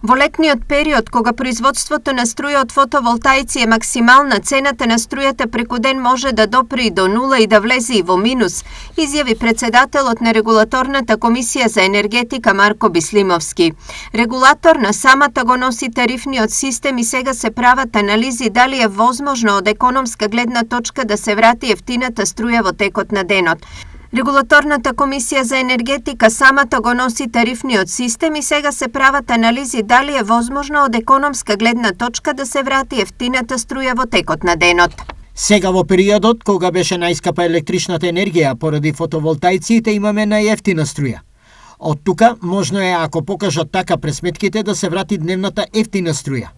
Во летниот период, кога производството на струја од фотоволтаици е максимална, цената на струјата преку ден може да допре и до нула и да влезе и во минус, изјави председателот на Регулаторната комисија за енергетика Марко Бислимовски. Регулатор на самата го носи тарифниот систем и сега се прават анализи дали е возможно од економска гледна точка да се врати ефтината струја во текот на денот. Регулаторната комисија за енергетика самата го носи тарифниот систем и сега се прават анализи дали е возможно од економска гледна точка да се врати ефтината струја во текот на денот. Сега во периодот кога беше најскапа електричната енергија поради фотоволтаиците имаме најефтина струја. Од тука можно е, ако покажат така пресметките, да се врати дневната ефтина струја.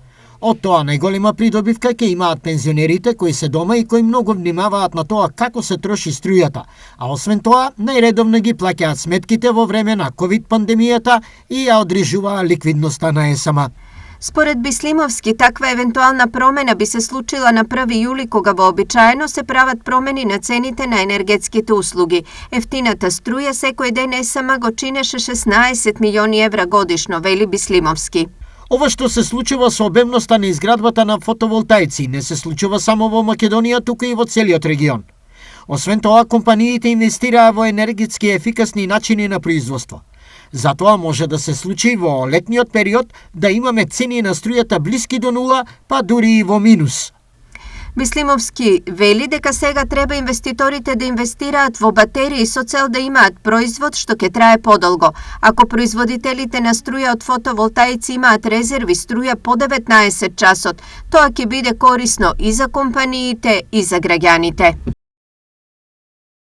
Од тоа најголема придобивка ќе имаат пензионерите кои се дома и кои многу внимаваат на тоа како се троши струјата, а освен тоа најредовно ги плаќаат сметките во време на ковид пандемијата и ја одржува ликвидноста на ЕСМ. Според Бислимовски, таква евентуална промена би се случила на 1 јули, кога вообичаено се прават промени на цените на енергетските услуги. Ефтината струја секој ден ЕСМ го чинеше 16 милиони евра годишно, вели Бислимовски. Ова што се случува со обемноста на изградбата на фотоволтаици не се случува само во Македонија, туку и во целиот регион. Освен тоа, компаниите инвестираа во енергетски ефикасни начини на производство. Затоа може да се случи во летниот период да имаме цени на струјата блиски до нула, па дури и во минус. Бислимовски вели дека сега треба инвеститорите да инвестираат во батерии со цел да имаат производ што ќе трае подолго. Ако производителите на струја од фотоволтаици имаат резерви струја по 19 часот, тоа ќе биде корисно и за компаниите и за граѓаните.